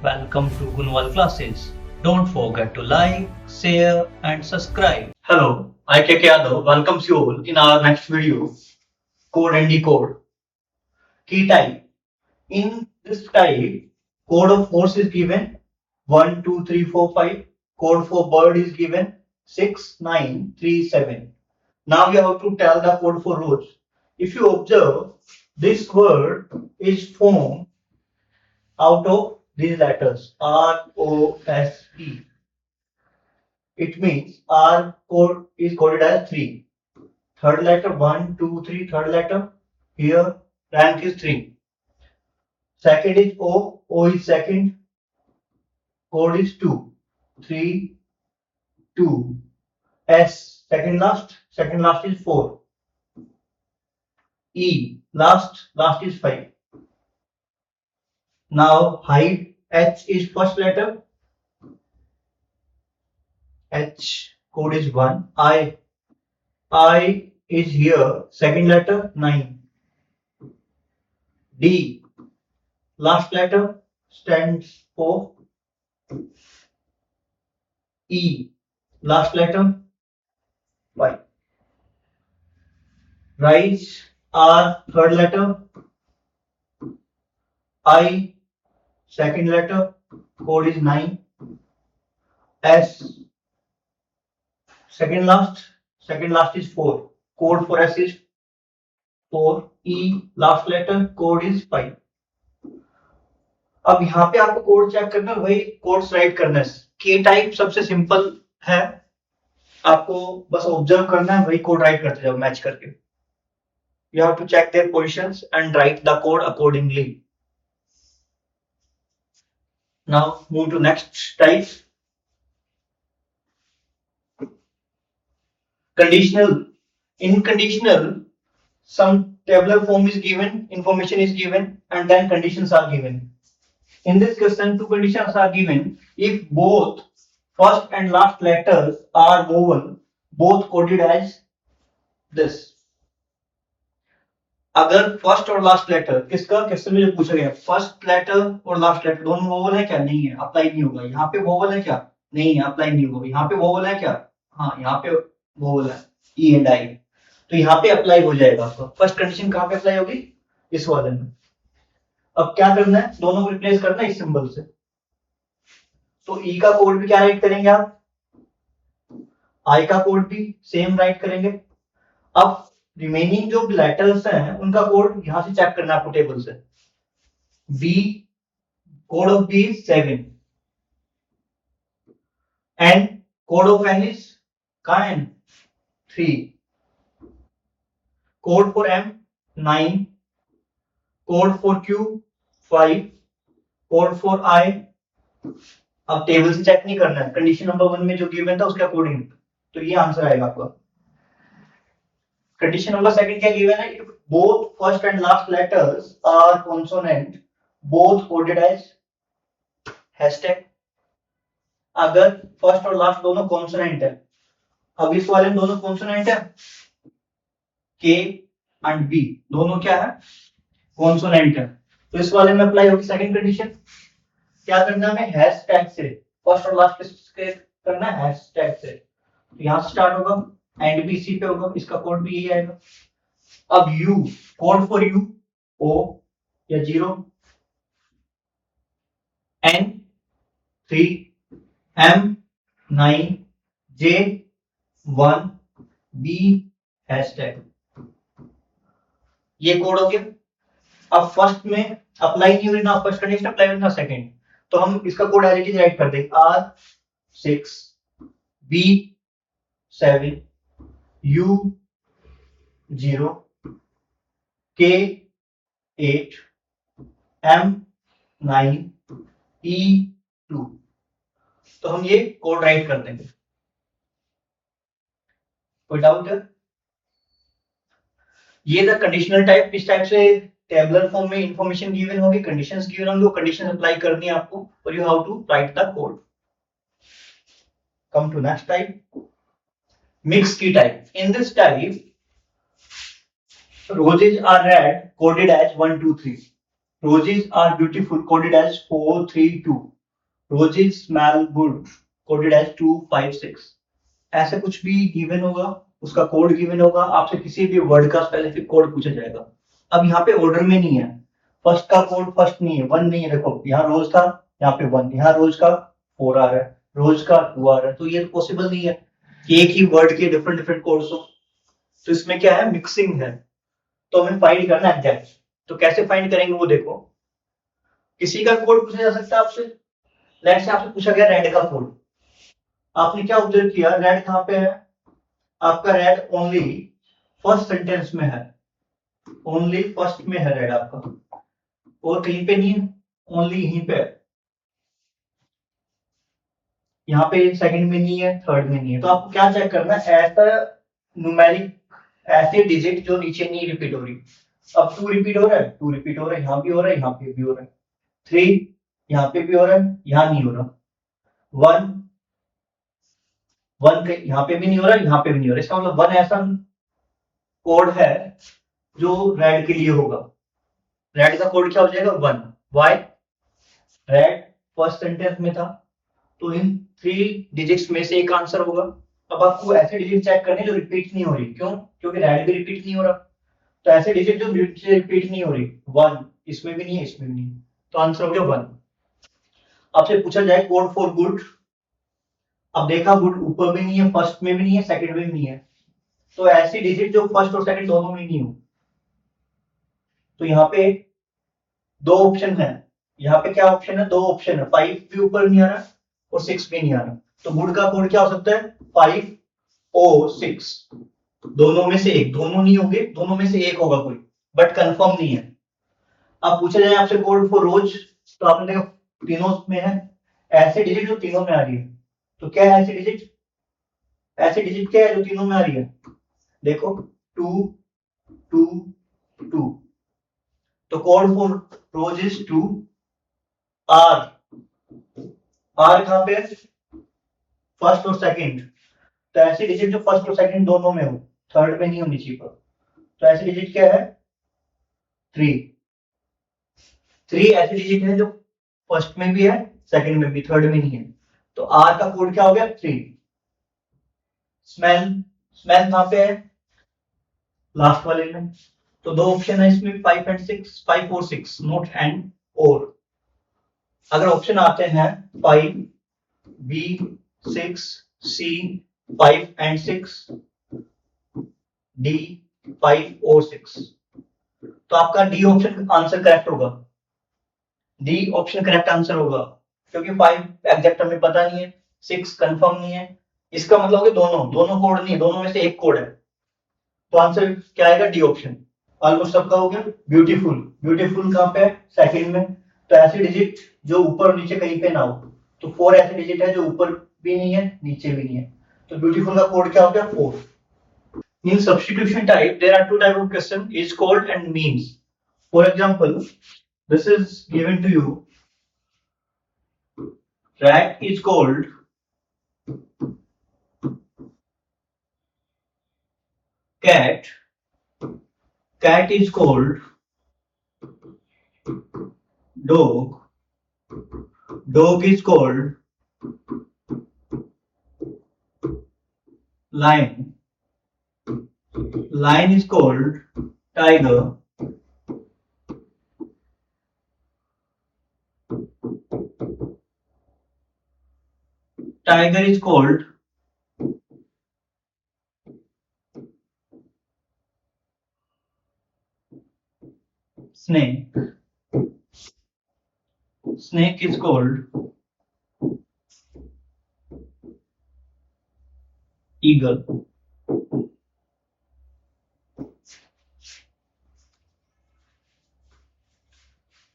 Welcome to Gunwal Classes. Don't forget to like, share and subscribe. Hello, I KK Yadav welcomes you all in our next video, Code and Decode. Key type. In this type, code of horse is given 1, 2, 3, 4, 5. Code for bird is given 6, 9, 3, 7. Now you have to tell the code for rose. If you observe, this word is formed out of these letters ROSE. It means R code is coded as 3. Third letter 1, 2, 3. Third letter here rank is 3. Second is O. O is second. Code is 2. 3, 2. S second last. Second last is 4. E last is 5. Now height H is first letter. H code is 1. I is here second letter 9. D last letter stands for E last letter 5. Rise R third letter. I second letter, code is 9. S second last is 4. Code for S is 4. E last letter, code is 5. अब यहाँ पे आपको code check करना है, वही codes right करना है. के टाइप सबसे सिंपल है, आपको बस ऑब्जर्व करना है, वही कोड राइट करते जाओ मैच करके. You have to check their positions and write the code accordingly. Now move to next type. Conditional. In conditional, some tabular form is given, information is given, and then conditions are given. In this question, two conditions are given. If both first and last letters are vowel, both coded as this. अगर first और last letter किसका question में जो पूछा गया, first letter और last letter दोनों vowel है क्या? नहीं है, अप्लाई नहीं होगा. यहाँ पे वोवल है क्या? नहीं है, अप्लाई नहीं होगा. यहाँ पे वोवल है क्या? हाँ, यहाँ पे वोवल है, ई एंड आई, तो यहाँ पे अप्लाई हो जाएगा आपका. फर्स्ट कंडीशन कहाँ पे अप्लाई होगी? इस वाले में. अब क्या करना है, दोनों को रिप्लेस करना है इस सिंबल से. तो ई का कोड भी क्या राइट करेंगे आप? आई का कोड भी सेम राइट करेंगे. अब रिमेनिंग जो लेटर्स हैं उनका कोड यहां से चेक करना है आपको टेबल से. B code of B is 7. N code of N is कहां है? 3. Code for M 9. Code for Q 5. Code for I, अब टेबल से चेक नहीं करना है, कंडीशन नंबर 1 में जो गिवन था उसके अकॉर्डिंग, तो ये आंसर आएगा आपका. Condition number 2 क्या given है? If both first and last letters are consonant, both coded as hashtag. अगर फर्स्ट और लास्ट दोनों कॉन्सोनेंट है, अब इस वाले में दोनों कॉन्सोनेंट है, के एंड बी दोनों क्या है? कॉन्सोनेंट है, तो इस वाले में अप्लाई होगी सेकंड कंडीशन. क्या करना है? हैशटैग से फर्स्ट और लास्ट किसके करना है? हैशटैग से. तो यहां से स्टार्ट होगा, एंड बी सी पे होगा, इसका कोड भी यही आएगा. अब U code for U O या 0. N 3. M 9. J 1. B hashtag. ये कोड हो गया. अब फर्स्ट में अप्लाई नहीं हुई ना फर्स्ट कंडीशन, अप्लाई हुई ना सेकंड, तो हम इसका code as it is write कर देंगे. R 6. B 7. U 0. K 8. M 9. E 2. तो हम ये कोड राइट कर देंगे. कोई डाउट है? ये द कंडीशनल टाइप. इस टाइप से टेबुलर फॉर्म में इंफॉर्मेशन गिवन होगी, कंडीशंस गिवन होंगे, कंडीशन अप्लाई करनी है आपको, और you have to write the code. Come to next type, mixed key type. In this type, roses are red, coded as 1, 2, 3. Roses are beautiful, quoted as 432. Roses smell good, quoted as 256. ऐसे कुछ भी given होगा, उसका code given होगा, आपसे किसी भी word का स्पेसिफिक कोड पूछा जाएगा। अब यहाँ पे ऑर्डर में नहीं है, फर्स्ट का कोड फर्स्ट नहीं है, 1 नहीं है। देखो यहाँ रोज था, यहाँ पे 1, यहाँ रोज का 4 आ रहा है, रोज का 2 आ रहा है, तो ये पॉसिबल नहीं है कि एक ही वर्ड के डिफरेंट डिफरेंट कोड्स हो। तो इसमें क्या है, मिक्सिंग है। तो हमें फाइंड करना है एग्जैक्ट। तो कैसे फाइंड करेंगे वो देखो। किसी का कोड पूछा जा सकता है आपसे। लेट्स से आपसे पूछा गया रेड का कोड। आपने क्या ऑब्जर्व किया, रेड कहाँ पे है? आपका रेड ओनली फर्स्ट सेंटेंस में है, ओनली फर्स्ट में है रेड आपका, और कहीं पे नहीं है, ओनली यहीं पे है। यहाँ पे सेकंड में नहीं है, थर्ड में नहीं है। तो आपको क्या चेक करना है, ऐसा न्यूमेरिक, ऐसे डिजिट जो नीचे नहीं रिपीट हो रही। अब 2 रिपीट हो रहा है, 2 रिपीट हो रहा है, यहाँ भी हो रहा है, यहाँ पे भी हो रहा है। 3 यहाँ पे भी हो रहा है, यहाँ नहीं हो रहा। 1 1 यहाँ पे भी नहीं हो रहा, यहाँ पे भी नहीं हो रहा। इसका मतलब 1 ऐसा कोड है जो रेड के लिए होगा। रेड का कोड क्या हो जाएगा, 1। वाई? रेड फर्स्ट सेंटेंस में था, तो इन 3 डिजिट्स में से एक आंसर होगा। अब आपको ऐसे डिजिट चेक करने जो रिपीट नहीं हो रही। क्यों? क्योंकि रेड भी रिपीट नहीं हो रहा। तो ऐसे डिजिट जो रिपीट नहीं हो रही, 1 इसमें भी नहीं है, इसमें भी नहीं है, तो आंसर हो गया 1। आपसे पूछा जाए कोड फॉर गुड। अब देखा गुड ऊपर भी नहीं है, फर्स्ट में भी नहीं है, सेकंड में भी नहीं है, तो ऐसी डिजिट जो फर्स्ट और सेकंड दोनों में नहीं हो। तो यहाँ पे 2 ऑप्शन है। यहाँ पे क्या ऑप्शन है, 2 ऑप्शन है। 5 भी ऊपर नहीं आ रहा और 6 भी नहीं आ रहा। तो गुड का कोड क्या हो सकता है, 5 और 6, दोनों में से एक। दोनों नहीं होंगे, दोनों में से एक होगा कोई, बट कंफर्म नहीं है। अब पूछा जाए आपसे कोड फॉर रोज, तो आपने देखा तीनों में है, ऐसे डिजिट जो तीनों में आ रही है। तो क्या है ऐसे डिजिट, ऐसे डिजिट क्या है जो तीनों में आ रही है? देखो 2 2 2। तो code for rose is 2। R, R कहां पे है, फर्स्ट और सेकंड। तो ऐसी डिजिट जो फर्स्ट और सेकंड दोनों में हो, थर्ड में नहीं होनी चाहिए। तो ऐसी डिजिट क्या है, 3। 3 ऐसी डिजिट है जो फर्स्ट में भी है, सेकंड में भी, थर्ड में नहीं है। तो आर का कोड क्या हो गया, 3। स्मेल, स्मेल कहां पे है, लास्ट वाले में। तो 2 ऑप्शन है इसमें, 5 एंड 6, 5 और 6, नॉट एंड और। अगर ऑप्शन आते हैं 5 बी 6 सी 5 एंड 6, डी 5 और 6, तो आपका डी ऑप्शन आंसर करेक्ट होगा। डी ऑप्शन करेक्ट आंसर होगा, क्योंकि 5 एग्जैक्ट हमें पता नहीं है, 6 कंफर्म नहीं है। इसका मतलब है दोनों दोनों कोड नहीं है, दोनों में से एक कोड है। तो आंसर क्या आएगा, डी ऑप्शन। ऑलमोस्ट सबका हो गया। ब्यूटीफुल, ब्यूटीफुल कहां पे है, सेकंड में। तो ऐसी डिजिट जो ऊपर और नीचे कहीं पे ना हो। तो 4 ऐसी डिजिट है जो ऊपर भी नहीं है, नीचे भी नहीं है। तो ब्यूटीफुल का कोड क्या हो गया, 4। In substitution type, there are 2 type of question: is called and means. For example, this is given to you. Rat is called cat. Cat is called dog. Dog is called lion. Lion is called tiger. Tiger is called snake. Snake is called eagle.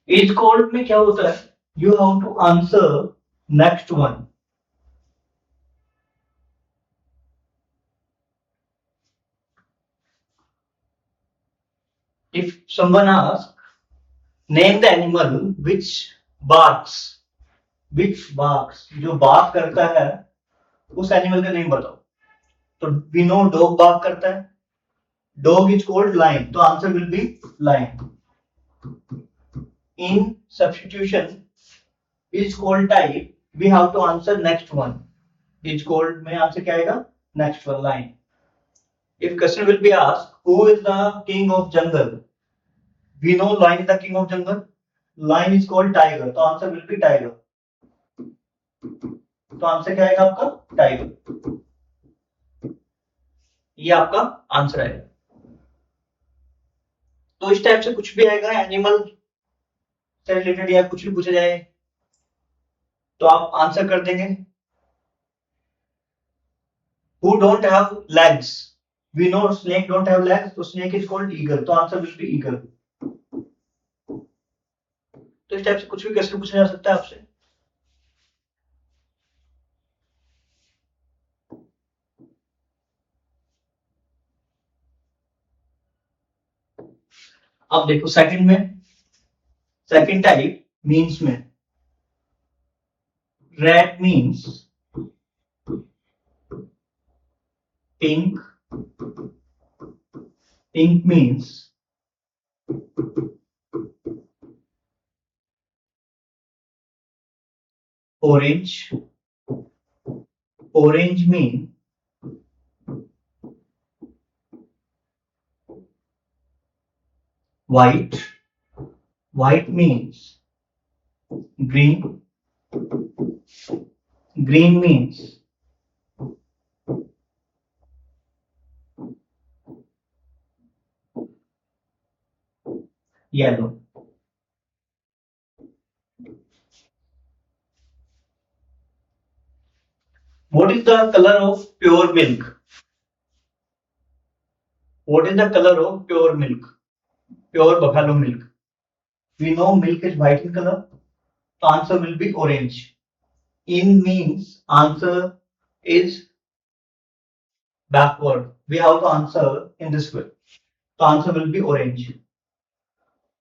Is called में क्या होता है, you have to answer next one. If someone asks, name the animal which barks. Which barks, जो बात करता है उस animal का नेम बताओ। तो we know dog बात करता है, dog is called lion, तो answer will be lion. in substitution is called type, we have to answer next one. Is called में आंसर क्या आएगा? Next one line. If question will be asked, who is the king of jungle? We know lion is the king of jungle. Lion is called tiger. तो answer will be tiger. तो answer क्या आएगा आपका? Tiger. ये आपका answer आएगा. तो इस टाइप से कुछ भी आएगा एनिमल से रिलेटेड या कुछ भी पूछा जाए तो आप आंसर कर देंगे. Who don't have legs? We know snake don't have legs, so snake is called eagle. तो आंसर will be eagle. तो इस टाइप से कुछ भी क्वेश्चन पूछा जा सकता है आपसे. अब देखो सेकंड में, सेकंड टाइप मीन्स में, red means pink, pink means orange, orange mean white, white means green, green means yellow. What is the color of pure milk? What is the color of pure milk? Pure buffalo milk. We know milk is white in color. The answer will be orange. In means answer is backward. We have to answer in this way. The answer will be orange.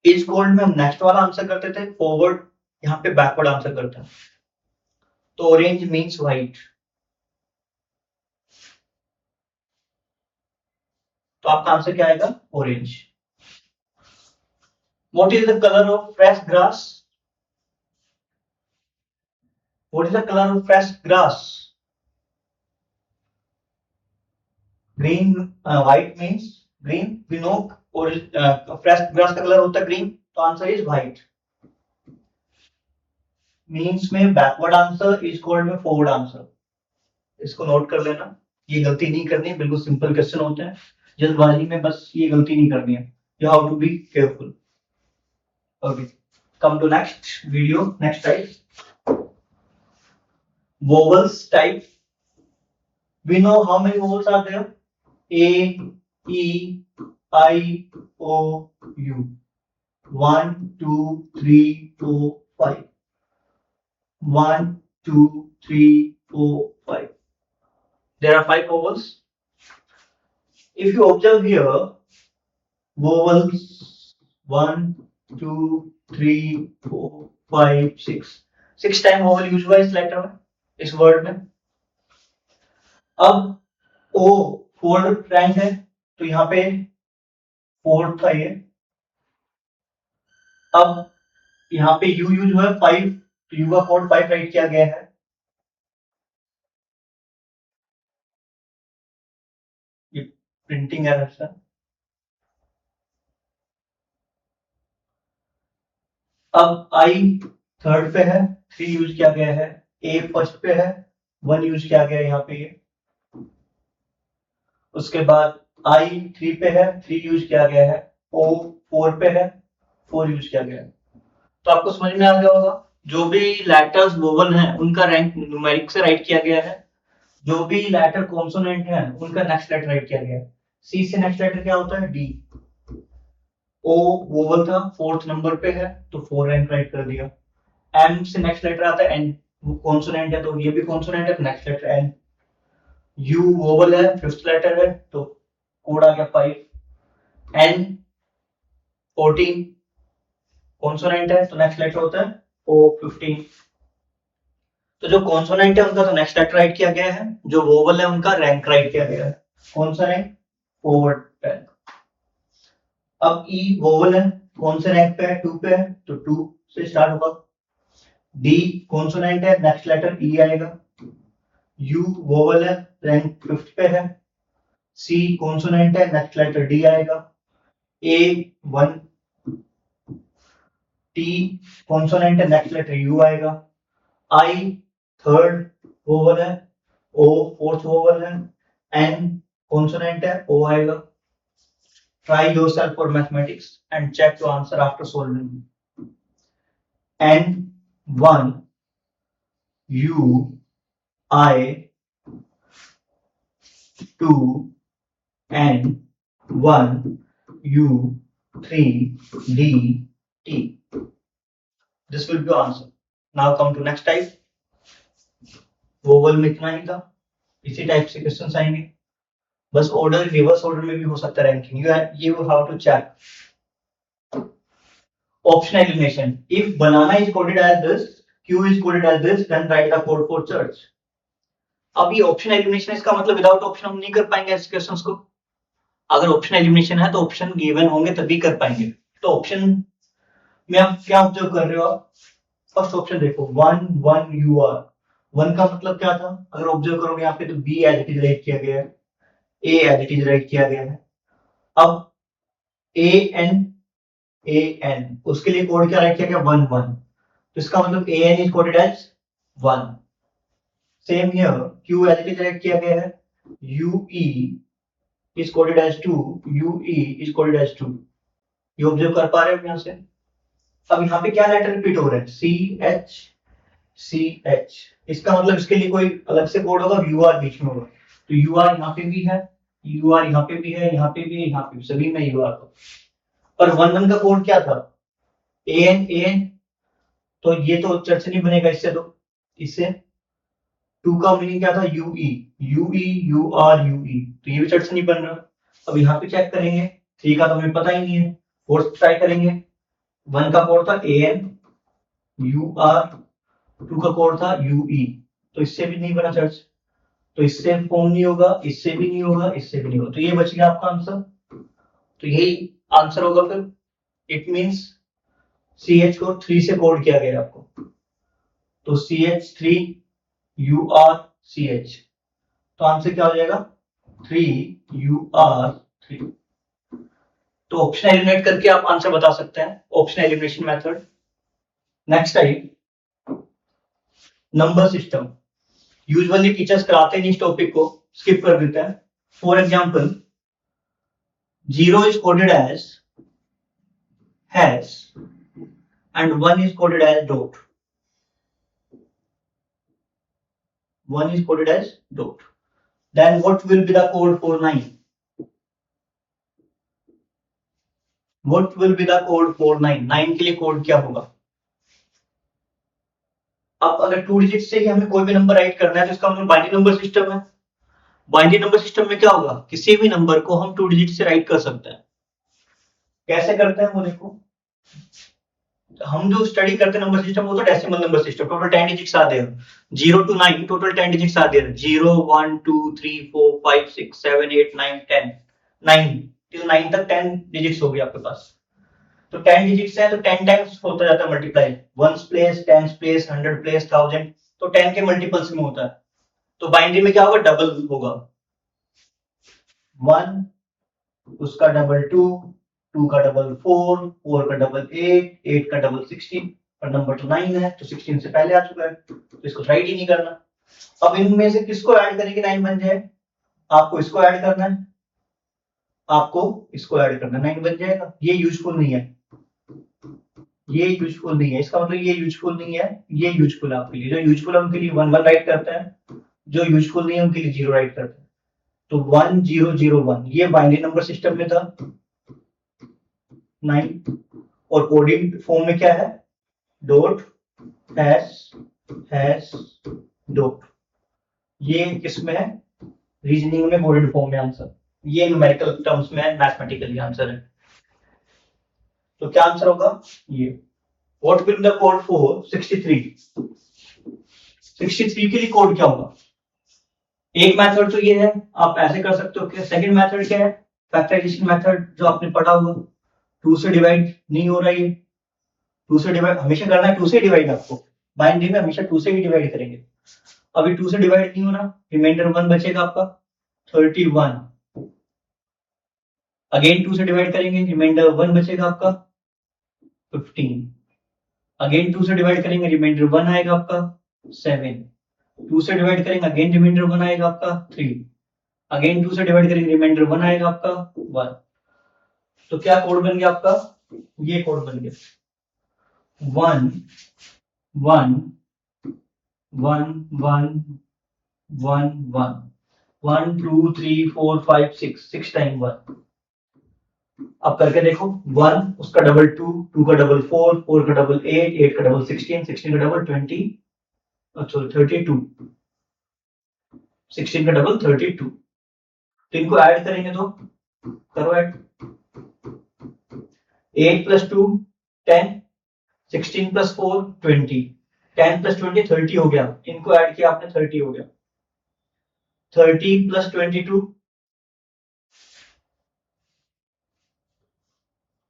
Is called में हम next वाला answer करते थे, forward यहाँ पे backward answer करते हैं. तो ऑरेंज मीन्स व्हाइट. तो आपका आंसर क्या आएगा? Orange. What is the color of fresh grass? What is the color of fresh grass? Green, white means green. We know fresh grass का कलर होता है ग्रीन. तो आंसर इज व्हाइट. मीन्स में backward answer, is called में forward answer. इसको note कर लेना. ये गलती नहीं करनी है, बिल्कुल सिंपल क्वेश्चन होते हैं. जल्दबाजी में बस ये गलती नहीं करनी है. You have to be careful. Okay, come to next video, next type. Vowels type. We know how many vowels are there? A, E, I, O, U. 1, 2, 3, 4, 5. 1, 2, 3, 4, 5. There are 5 vowels. If you observe here, vowels 1, 2, 3, 4, 5, 6. 6 time vowel use हुआ इस letter में, इस word में. अब ओ fourth rank है तो यहाँ पे फोर्थ था ये. अब यहाँ पे यू यूज हुआ है 5, तो यू का कोड 5 राइट किया गया है. ये प्रिंटिंग एरर है. अब आई थर्ड पे है, 3 यूज किया गया है. ए फर्स्ट पे है, 1 यूज किया गया है यहाँ पे. उसके बाद आई 3 पे है, 3 यूज किया गया है. ओ 4 पे है, 4 यूज किया गया है. तो आपको समझ में आ गया होगा, जो भी लेटर्स वोवल हैं उनका रैंक न्यूमेरिक से राइट किया गया है. जो भी लेटर कॉन्सोनेंट हैं उनका नेक्स्ट लेटर राइट किया गया है. सी से नेक्स्ट लेटर क्या होता है? डी. ओ वोवल था, 4th नंबर पे है तो 4 रैंक राइट कर दिया. एम से नेक्स्ट लेटर आता है एन, वो कॉन्सोनेंट है तो ये भी कॉन्सोनेंट है, next letter N. U vowel है, 5th लेटर है तो कोड आ गया 5. एन 14 कॉन्सोनेंट है तो नेक्स्ट लेटर होता है ओ 15. तो जो कॉन्सोनेंट है उनका तो नेक्स्ट लेटर राइट किया गया है, जो वोवल है उनका रैंक राइट किया गया है. कौन सा रैंक? Forward rank. अब ई वोवल है कौन से रैंक पे है? 2 पे है, तो 2 से स्टार्ट होगा। डी कॉन्सोनेंट है, नेक्स्ट लेटर ई आएगा। यू वोवल है, रैंक 5th पे है। सी कॉन्सोनेंट है, नेक्स्ट लेटर डी आएगा। ए 1, टी कॉन्सोनेंट है, नेक्स्ट लेटर यू आएगा। आई 3rd वोवल है, ओ 4th वोवल है, एन कॉन्सोनेंट है, ओ आएगा। Try yourself for mathematics and check to answer after solving. N1 U I 2 N1 U 3 D T. This will be your answer. Now come to next type. Vowel में इतना ही था, इसी type से question आएंगे, बस order reverse order में भी हो सकता है ranking. you have to check. Option elimination. If banana is coded as this, Q is coded as this, then write the code for church. अब ये ऑप्शन एलिमिनेशन, इसका मतलब विदाउट ऑप्शन हम नहीं कर पाएंगे ऐसे क्वेश्चंस को। अगर ऑप्शन एलिमिनेशन है तो ऑप्शन गिवन होंगे तभी कर पाएंगे। तो ऑप्शन में आप क्या ऑब्जर्व कर रहे हो? आप फर्स्ट ऑप्शन देखो, 1 1 यू आर। 1 का मतलब क्या था? अगर ऑब्जर्व करोगे यहाँ पे तो B as it is write किया गया है, A as it is write किया गया है। अब ए एन उसके लिए कोड क्या राइट किया गया? 1 1, तो इसका मतलब A N is coded as 1। Same here Q as it is write किया गया है, U E is coded as 2, U E is coded as 2। ये ऑब्जर्व कर पा रहे हो यहाँ से? अब यहाँ पे क्या लेटर रिपीट हो रहा है? C H. इसका मतलब इसके लिए कोई अलग से कोड होगा, यू आर बीच में होगा। तो यू आर यहाँ पे भी है, यू आर यहाँ पे भी है, यहाँ पे भी है, यहाँ पे भी, सभी में यू आर था। और 1 1 का कोड क्या था? A N. तो ये तो चर्च नहीं बनेगा इससे, तो इससे 2 का मीनिंग क्या था? U U R U E, तो ये भी चर्च नहीं बन रहा। अब यहाँ पे चेक करेंगे, 3 का तो हमें पता ही नहीं है, 4th ट्राई करेंगे। 1 का कोड था ए एन यू आर, 2 का कोड था यू ई, तो इससे भी नहीं बना चर्च, तो इससे फॉर्म नहीं होगा, इससे भी नहीं होगा, इससे भी नहीं होगा, तो ये बच गया आपका आंसर। तो यही आंसर होगा फिर। इट मींस सी एच को 3 से कोड किया गया आपको, तो C H 3 U R C H, तो आंसर क्या हो जाएगा? 3 यू आर 3। तो ऑप्शन एलिमिनेट करके आप आंसर बता सकते हैं, option elimination method. Next type number system. Usually teachers कराते नहीं इस टॉपिक को, स्किप कर देते हैं। For example 0 is coded as hash and 1 is coded as dot. 1 is coded as dot. Then what will be the code for 9? What will be the code for 9? 9 के लिए code क्या होगा? अब अगर 2 डिजिट से ही हमें कोई भी नंबर राइट करना है तो इसका मतलब बाइनरी नंबर सिस्टम है। बाइनरी नंबर सिस्टम में क्या होगा? किसी भी नंबर को हम 2 डिजिट से राइट कर सकते हैं। कैसे करते हैं वो देखो। हम जो स्टडी करते हैं नंबर सिस्टम, वो तो decimal number system, total 10 digits आते हैं। 0 to 9 टोटल 10 डिजिट्स आते हैं। 0 1 2 3 4 5 6 7 8 9 10, 9 till 9 तक 10 डिजिट्स हो गए आपके पास। तो 10 डिजिट्स है तो 10 टाइम्स होता जाता है multiply, 1s place 10s place 100 place 1000, तो 10 के मल्टीपल्स में होता है। तो बाइनरी में क्या होगा? डबल होगा। 1 उसका डबल 2, 2 का डबल 4, 4 का डबल 8, 8 का डबल 16, और नंबर तो 9 है तो 16 से पहले आ चुका है, तो इसको राइट ही नहीं करना। अब इनमें से किसको ऐड करेंगे 9 बन जाए? आपको इसको ऐड करना है, आपको इसको ऐड करना है, 9 बन जाएगा। ये यूजफुल नहीं है, ये यूजफुल नहीं है, इसका मतलब ये यूजफुल नहीं है, ये यूजफुल है आपके लिए। जो यूजफुल है उनके लिए 1 1 राइट करते हैं, जो यूजफुल नहीं है उनके लिए 0 राइट करते हैं। तो 1 0 0 1 ये बाइनरी नंबर सिस्टम में था 9, और कोडिंग फॉर्म में क्या है? Dot hash dot. ये किसमें है? रीजनिंग में कोडेड फॉर्म में आंसर, ये न्यूमेरिकल टर्म्स में मैथमेटिकली आंसर है। तो क्या आंसर होगा? ये what will the code for 63? 63 के लिए कोड क्या होगा? एक मेथड तो ये है, आप ऐसे कर सकते हो। सेकंड मेथड क्या है? फैक्टराइजेशन मेथड, जो आपने पढ़ा होगा 2 से डिवाइड नहीं हो रहा है, 2 से डिवाइड हमेशा करना है, 2 से डिवाइड आपको बाइनरी में हमेशा 2 से ही डिवाइड करेंगे। अभी 2 से डिवाइड नहीं हो रहा, रिमाइंडर 1 बचेगा आपका 31। अगेन 2 से डिवाइड करेंगे, रिमाइंडर 1 बचेगा आपका 15। अगेन 2 से डिवाइड करेंगे, रिमाइंडर 1 आएगा आपका 7। 2 से डिवाइड करेंगे, अगेन रिमाइंडर 1 आएगा आपका 3। अगेन 2 से डिवाइड करेंगे, रिमाइंडर 1 आएगा आपका 1। तो क्या कोड बन गया आपका, ये कोड बन गया 1 1 1 1 1 1 1 2 3 4 5 6 6 टाइम 1। अब करके देखो, 1 उसका डबल 2, 2 का डबल 4, 4 का डबल 8, 8 का डबल 16, 16 का डबल 20, सॉरी 32, 16 का डबल 32। तो इनको ऐड करेंगे तो करो ऐड, 8 प्लस 2 10, 16 प्लस 4 20, 10 प्लस 20 30 हो गया। इनको ऐड किया आपने 30 हो गया। 30 प्लस 22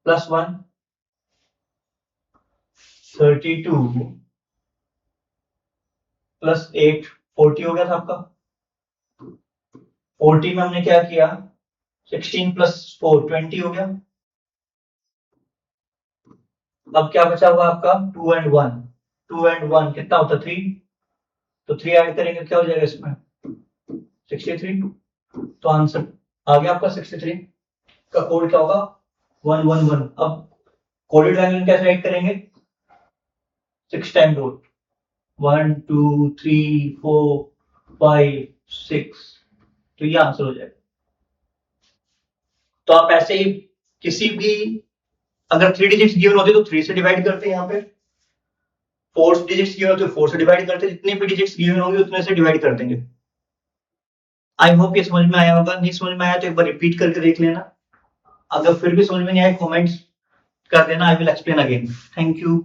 प्लस 1 32 प्लस 8 40 हो गया था आपका। 40 में हमने क्या किया, 16 प्लस 4 20 हो गया। अब क्या बचा हुआ आपका 2 एंड 1, 2 एंड 1 कितना होता है 3, तो 3 ऐड करेंगे क्या हो जाएगा इसमें 63। तो आंसर आ गया आपका 63 का कोड क्या होगा 111। अब कोडेड वैल्यू कैसे ऐड करेंगे, 6 टाइम डॉट 1 2 3 4 5 6, तो ये आंसर हो जाएगा। तो आप ऐसे ही किसी भी, अगर 3 डिजिट्स गिवन होते तो 3 से डिवाइड करते हैं, यहाँ पे 4 डिजिट्स गिवन होते 4 से डिवाइड करते, जितने भी डिजिट्स गिवन होंगे उतने से डिवाइड कर देंगे। आई होप ये समझ में आया होगा, नहीं समझ में आया तो एक बार रिपीट करके देख लेना। अगर फिर भी समझ में नहीं आया कमेंट्स कर देना, I will explain again. Thank you.